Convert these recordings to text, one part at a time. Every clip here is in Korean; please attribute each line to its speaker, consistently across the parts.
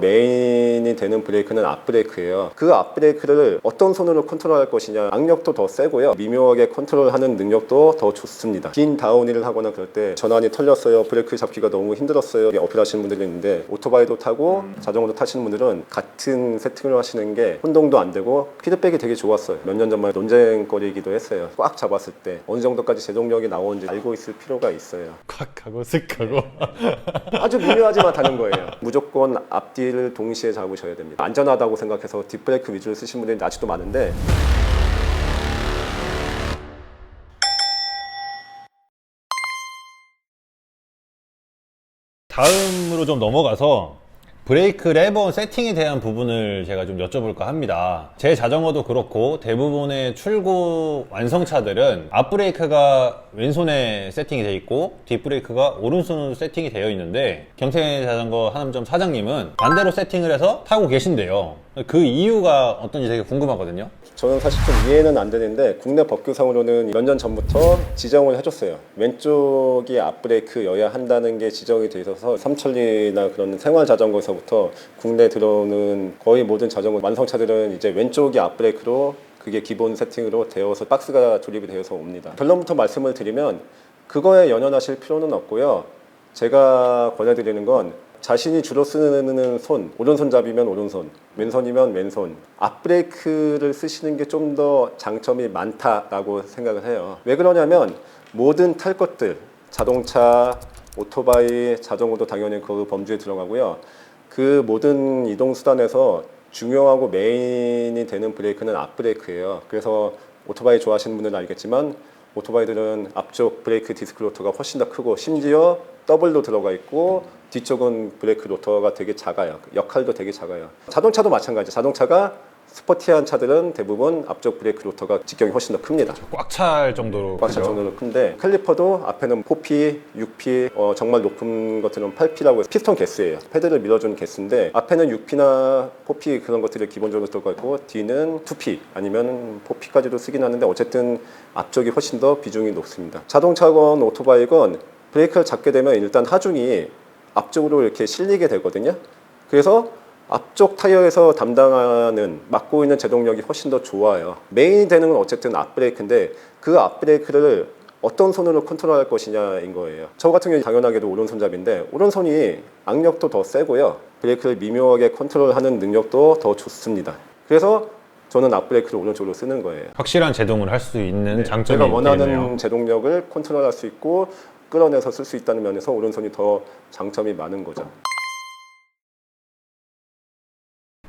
Speaker 1: 메인이 되는 브레이크는 앞브레이크예요. 그 앞브레이크를 어떤 손으로 컨트롤할 것이냐, 악력도 더 세고요, 미묘하게 컨트롤하는 능력도 더 좋습니다. 긴 다운힐을 하거나 그럴 때 전환이 털렸어요, 브레이크 잡기가 너무 힘들었어요, 어필하시는 분들이 있는데, 오토바이도 타고 자전거도 타시는 분들은 같은 세팅을 하시는 게 혼동도 안 되고 피드백이 되게 좋았어요. 몇 년 전만 논쟁거리이기도 했어요. 꽉 잡았을 때 어느 정도까지 제동력이 나오는지 알고 있을 필요가 있어요.
Speaker 2: 콱 하고 슥 하고
Speaker 1: 아주 미묘하지만 다른 거예요. 무조건 앞뒤를 동시에 잡으셔야 됩니다. 안전하다고 생각해서 뒷브레이크 위주로 쓰시는 분들이 아직도 많은데,
Speaker 2: 다음으로 좀 넘어가서 브레이크 레버 세팅에 대한 부분을 제가 좀 여쭤볼까 합니다. 제 자전거도 그렇고 대부분의 출고 완성차들은 앞브레이크가 왼손에 세팅이 되어 있고 뒷브레이크가 오른손으로 세팅이 되어 있는데, 경태 자전거 하남점 사장님은 반대로 세팅을 해서 타고 계신데요. 그 이유가 어떤지 되게 궁금하거든요.
Speaker 1: 저는 사실 좀 이해는 안 되는데, 국내 법규상으로는 몇 년 전부터 지정을 해줬어요. 왼쪽이 앞브레이크여야 한다는 게 지정이 돼 있어서 삼천리나 그런 생활 자전거에서부터 국내 들어오는 거의 모든 자전거 완성차들은 이제 왼쪽이 앞브레이크로, 그게 기본 세팅으로 되어서 박스가 조립이 되어서 옵니다. 결론부터 말씀을 드리면 그거에 연연하실 필요는 없고요. 제가 권해드리는 건 자신이 주로 쓰는 손, 오른손잡이면 오른손, 왼손이면 왼손, 앞브레이크를 쓰시는 게 좀 더 장점이 많다라고 생각을 해요. 왜 그러냐면 모든 탈 것들, 자동차, 오토바이, 자전거도 당연히 그 범주에 들어가고요. 그 모든 이동수단에서 중요하고 메인이 되는 브레이크는 앞브레이크예요. 그래서 오토바이 좋아하시는 분들은 알겠지만 오토바이들은 앞쪽 브레이크 디스크 로터가 훨씬 더 크고, 심지어 더블로 들어가 있고 뒤쪽은 브레이크 로터가 되게 작아요. 역할도 되게 작아요. 자동차도 마찬가지예요. 자동차가 스포티한 차들은 대부분 앞쪽 브레이크 로터가 직경이 훨씬 더 큽니다.
Speaker 2: 꽉 찰 정도로.
Speaker 1: 꽉 찰 정도로 큰데, 캘리퍼도 앞에는 4P, 6P, 정말 높은 것들은 8P라고 해서 피스톤 개수예요. 패드를 밀어주는 개수인데, 앞에는 6P나 4P 그런 것들이 기본적으로 들어가 있고 뒤는 2P 아니면 4P까지도 쓰긴 하는데, 어쨌든 앞쪽이 훨씬 더 비중이 높습니다. 자동차건 오토바이건 브레이크를 잡게 되면 일단 하중이 앞쪽으로 이렇게 실리게 되거든요. 그래서 앞쪽 타이어에서 담당하는, 맡고 있는 제동력이 훨씬 더 좋아요. 메인이 되는 건 어쨌든 앞브레이크인데, 그 앞브레이크를 어떤 손으로 컨트롤할 것이냐인 거예요. 저 같은 경우는 당연하게도 오른손잡이인데, 오른손이 악력도 더 세고요, 브레이크를 미묘하게 컨트롤하는 능력도 더 좋습니다. 그래서 저는 앞브레이크를 오른쪽으로 쓰는 거예요.
Speaker 2: 확실한 제동을 할 수 있는 장점이
Speaker 1: 제가 원하는
Speaker 2: 있겠네요.
Speaker 1: 제동력을 컨트롤할 수 있고 끌어내서 쓸 수 있다는 면에서 오른손이 더 장점이 많은 거죠.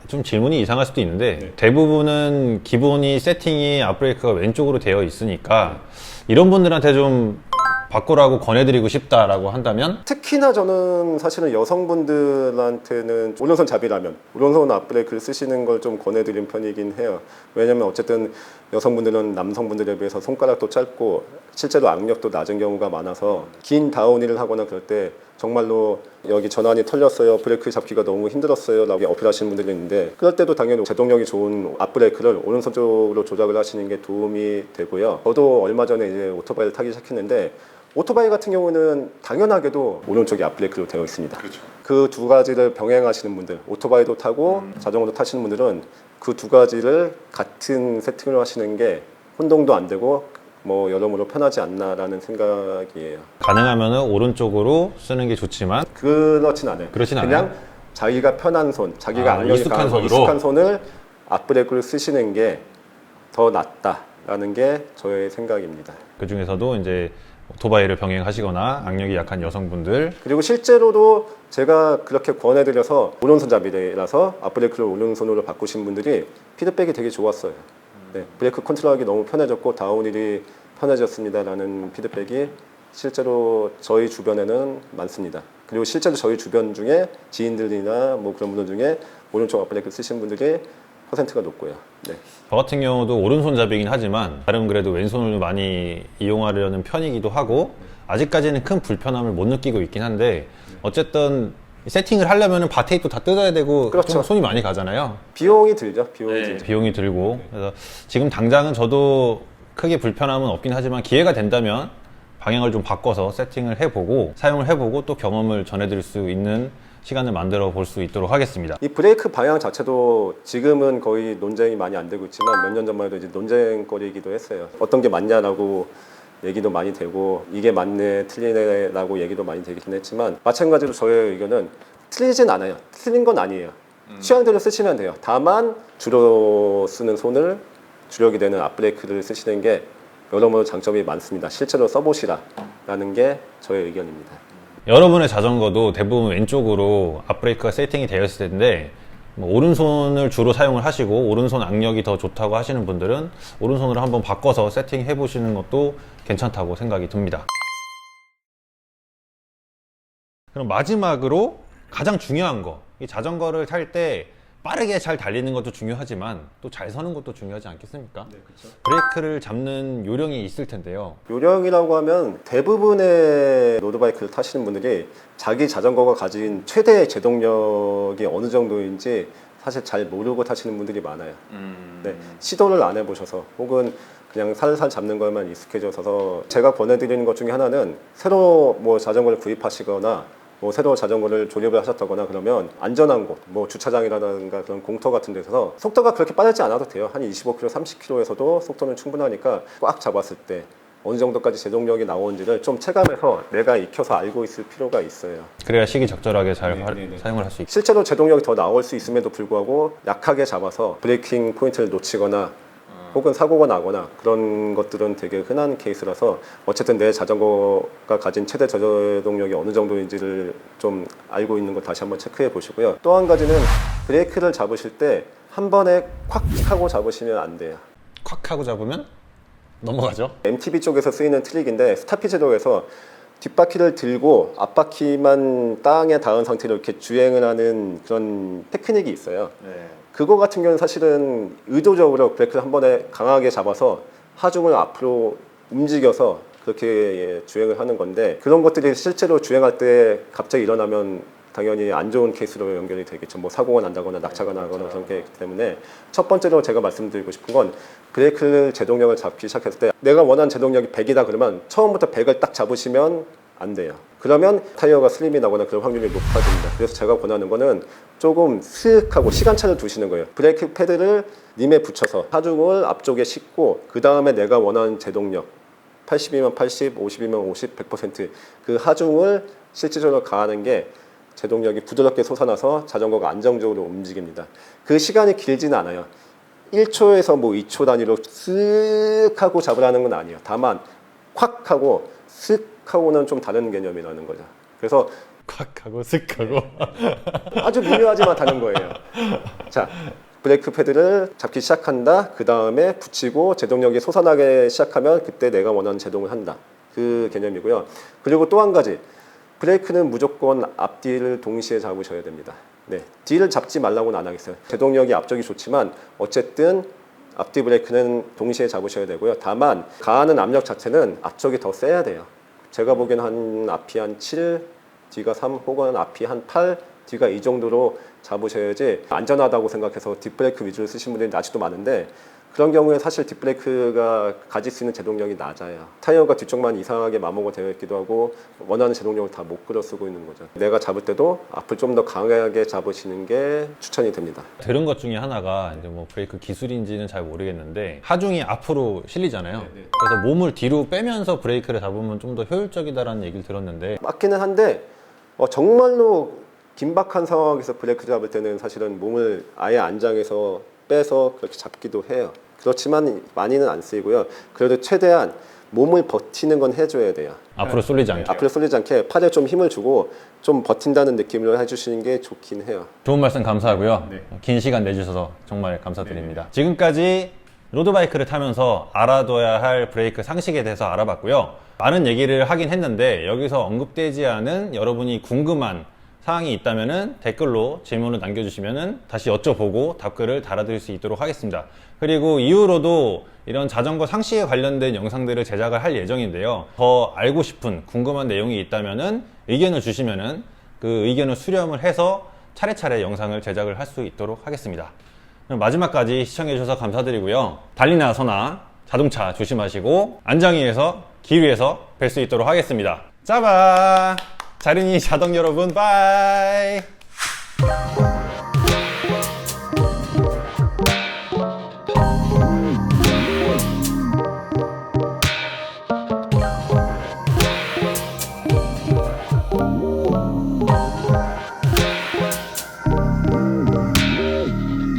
Speaker 2: 좀 질문이 이상할 수도 있는데, 대부분은 기본이 세팅이 앞브레이크가 왼쪽으로 되어 있으니까 이런 분들한테 좀 바꾸라고 권해드리고 싶다라고 한다면?
Speaker 1: 특히나 저는 사실은 여성분들한테는 오른손 잡이라면 오른손 앞브레이크를 쓰시는 걸 좀 권해드리는 편이긴 해요. 왜냐면 어쨌든 여성분들은 남성분들에 비해서 손가락도 짧고 실제로 악력도 낮은 경우가 많아서 긴 다운힐을 하거나 그럴 때 정말로 여기 전환이 털렸어요, 브레이크 잡기가 너무 힘들었어요 라고 어필하시는 분들이 있는데, 그럴 때도 당연히 제동력이 좋은 앞브레이크를 오른손 쪽으로 조작을 하시는 게 도움이 되고요. 저도 얼마 전에 이제 오토바이를 타기 시작했는데, 오토바이 같은 경우는 당연하게도 오른쪽이 앞브레이크로 되어 있습니다.
Speaker 3: 그렇죠.
Speaker 1: 그 두 가지를 병행하시는 분들, 오토바이도 타고 자전거도 타시는 분들은 그 두 가지를 같은 세팅을 하시는 게 혼동도 안 되고 여러모로 편하지 않나라는 생각이에요.
Speaker 2: 가능하면 오른쪽으로 쓰는 게 좋지만
Speaker 1: 그렇진 않아요.
Speaker 2: 그렇진
Speaker 1: 그냥
Speaker 2: 않아요?
Speaker 1: 자기가 편한 손, 자기가 악력이
Speaker 2: 익숙한
Speaker 1: 강하고
Speaker 2: 손으로?
Speaker 1: 익숙한 손을 앞브레이크를 쓰시는 게 더 낫다라는 게 저의 생각입니다.
Speaker 2: 그 중에서도 이제 오토바이를 병행하시거나 악력이 약한 여성분들,
Speaker 1: 그리고 실제로도 제가 그렇게 권해드려서 오른손잡이라서 앞브레이크를 오른손으로 바꾸신 분들이 피드백이 되게 좋았어요. 네, 브레이크 컨트롤하기 너무 편해졌고 다운힐이 편해졌습니다라는 피드백이 실제로 저희 주변에는 많습니다. 그리고 실제로 저희 주변 중에 지인들이나 그런 분들 중에 오른쪽 앞브레이크 쓰시는 분들이 퍼센트가 높고요. 네.
Speaker 2: 저 같은 경우도 오른손잡이긴 하지만 나름 그래도 왼손을 많이 이용하려는 편이기도 하고, 아직까지는 큰 불편함을 못 느끼고 있긴 한데, 어쨌든 세팅을 하려면 바테이프도 다 뜯어야 되고,
Speaker 1: 그렇죠.
Speaker 2: 좀 손이 많이 가잖아요.
Speaker 1: 비용이 들죠. 비용이 들죠.
Speaker 2: 비용이 들고. 그래서 지금 당장은 저도 크게 불편함은 없긴 하지만, 기회가 된다면 방향을 좀 바꿔서 세팅을 해보고 사용을 해보고 또 경험을 전해드릴 수 있는 시간을 만들어 볼 수 있도록 하겠습니다.
Speaker 1: 이 브레이크 방향 자체도 지금은 거의 논쟁이 많이 안 되고 있지만 몇 년 전만 해도 이제 논쟁거리이기도 했어요. 어떤 게 맞냐라고 얘기도 많이 되고 이게 맞네 틀리네라고 얘기도 많이 되긴 했지만 마찬가지로 저의 의견은 틀리진 않아요. 틀린 건 아니에요. 취향대로 쓰시면 돼요. 다만 주로 쓰는 손을 주력이 되는 앞브레이크를 쓰시는 게 여러모로 장점이 많습니다. 실제로 써보시라라는 게 저의 의견입니다.
Speaker 2: 여러분의 자전거도 대부분 왼쪽으로 앞브레이크가 세팅이 되어 있을 텐데 뭐 오른손을 주로 사용을 하시고 오른손 악력이 더 좋다고 하시는 분들은 오른손으로 한번 바꿔서 세팅해 보시는 것도 괜찮다고 생각이 듭니다. 그럼 마지막으로 가장 중요한 거, 이 자전거를 탈 때 빠르게 잘 달리는 것도 중요하지만 또 잘 서는 것도 중요하지 않겠습니까?
Speaker 1: 네, 그렇죠.
Speaker 2: 브레이크를 잡는 요령이 있을 텐데요.
Speaker 1: 요령이라고 하면 대부분의 로드바이크를 타시는 분들이 자기 자전거가 가진 최대 제동력이 어느 정도인지 사실 잘 모르고 타시는 분들이 많아요. 네, 시도를 안 해보셔서 혹은 그냥 살살 잡는 것만 익숙해져서 제가 권해드리는 것 중에 하나는 새로 뭐 자전거를 구입하시거나 뭐 새로 자전거를 조립을 하셨다거나 그러면 안전한 곳, 뭐 주차장이라든가 그런 공터 같은 데서 속도가 그렇게 빠르지 않아도 돼요. 한 25km, 30km에서도 속도는 충분하니까 꽉 잡았을 때 어느 정도까지 제동력이 나오는지를 좀 체감해서 내가 익혀서 알고 있을 필요가 있어요.
Speaker 2: 그래야 시기적절하게 잘
Speaker 1: 네네네.
Speaker 2: 사용을 할 수 있고.
Speaker 1: 실제로 제동력이 더 나올 수 있음에도 불구하고 약하게 잡아서 브레이킹 포인트를 놓치거나 혹은 사고가 나거나 그런 것들은 되게 흔한 케이스라서 어쨌든 내 자전거가 가진 최대 제동력이 어느 정도인지를 좀 알고 있는 거 다시 한번 체크해 보시고요. 또 한 가지는 브레이크를 잡으실 때 한 번에 콱 하고 잡으시면 안 돼요.
Speaker 2: 콱 하고 잡으면 넘어가죠.
Speaker 1: MTB 쪽에서 쓰이는 트릭인데 스타피 제도에서 뒷바퀴를 들고 앞바퀴만 땅에 닿은 상태로 이렇게 주행을 하는 그런 테크닉이 있어요. 그거 같은 경우는 사실은 의도적으로 브레이크를 한 번에 강하게 잡아서 하중을 앞으로 움직여서 그렇게 주행을 하는 건데 그런 것들이 실제로 주행할 때 갑자기 일어나면 당연히 안 좋은 케이스로 연결이 되겠죠. 뭐 사고가 난다거나 낙차가 나거나 그런 게 있기 때문에 첫 번째로 제가 말씀드리고 싶은 건 브레이크를 제동력을 잡기 시작했을 때 내가 원하는 제동력이 100이다 그러면 처음부터 100을 딱 잡으시면 안 돼요. 그러면 타이어가 슬림이 나거나 그런 확률이 높아집니다. 그래서 제가 권하는 거는 조금 슥 하고 시간차를 두시는 거예요. 브레이크 패드를 림에 붙여서 하중을 앞쪽에 싣고 그 다음에 내가 원하는 제동력 80이면 80, 50이면 50, 100%그 하중을 실질적으로 가하는 게 제동력이 부드럽게 솟아나서 자전거가 안정적으로 움직입니다. 그 시간이 길지는 않아요. 1초에서 뭐 2초 단위로 쓱 하고 잡으라는 건 아니에요. 다만 콱 하고 쓱 하고는 좀 다른 개념이라는 거죠. 그래서
Speaker 2: 콱 하고 슥 하고
Speaker 1: 아주 미묘하지만 다른 거예요. 자, 브레이크 패드를 잡기 시작한다. 그 다음에 붙이고 제동력이 솟아나게 시작하면 그때 내가 원하는 제동을 한다. 그 개념이고요. 그리고 또 한 가지. 브레이크는 무조건 앞뒤를 동시에 잡으셔야 됩니다. 네, 뒤를 잡지 말라고는 안 하겠어요. 제동력이 앞쪽이 좋지만 어쨌든 앞뒤 브레이크는 동시에 잡으셔야 되고요. 다만 가하는 압력 자체는 앞쪽이 더 세야 돼요. 제가 보기에는 한 앞이 한 7, 뒤가 3 혹은 앞이 한 8, 뒤가 이 정도로 잡으셔야지 안전하다고 생각해서 뒷브레이크 위주로 쓰시는 분들이 아직도 많은데 그런 경우에 사실 뒷브레이크가 가질 수 있는 제동력이 낮아요. 타이어가 뒤쪽만 이상하게 마모가 되어 있기도 하고 원하는 제동력을 다 못 끌어 쓰고 있는 거죠. 내가 잡을 때도 앞을 좀 더 강하게 잡으시는 게 추천이 됩니다.
Speaker 2: 들은 것 중에 하나가 이제 뭐 브레이크 기술인지는 잘 모르겠는데 하중이 앞으로 실리잖아요.
Speaker 1: 네네.
Speaker 2: 그래서 몸을 뒤로 빼면서 브레이크를 잡으면 좀 더 효율적이다라는 얘기를 들었는데
Speaker 1: 맞기는 한데 정말로 긴박한 상황에서 브레이크 잡을 때는 사실은 몸을 아예 안장에서 빼서 그렇게 잡기도 해요. 그렇지만 많이는 안 쓰이고요. 그래도 최대한 몸을 버티는 건 해줘야 돼요.
Speaker 2: 앞으로 쏠리지 않게.
Speaker 1: 앞으로 쏠리지 않게 팔에 좀 힘을 주고 좀 버틴다는 느낌으로 해주시는 게 좋긴 해요.
Speaker 2: 좋은 말씀 감사하고요.
Speaker 1: 네.
Speaker 2: 긴 시간 내주셔서 정말 감사드립니다. 지금까지 로드바이크를 타면서 알아둬야 할 브레이크 상식에 대해서 알아봤고요. 많은 얘기를 하긴 했는데 여기서 언급되지 않은 여러분이 궁금한 사항이 있다면 댓글로 질문을 남겨주시면 다시 여쭤보고 답글을 달아드릴 수 있도록 하겠습니다. 그리고 이후로도 이런 자전거 상식에 관련된 영상들을 제작을 할 예정인데요. 더 알고 싶은 궁금한 내용이 있다면 의견을 주시면 그 의견을 수렴을 해서 차례차례 영상을 제작을 할 수 있도록 하겠습니다. 그럼 마지막까지 시청해주셔서 감사드리고요. 달리나 서나 자동차 조심하시고 안전위에서 길 위에서 뵐 수 있도록 하겠습니다. 짜바! 자린이 자덕 여러분, 빠이.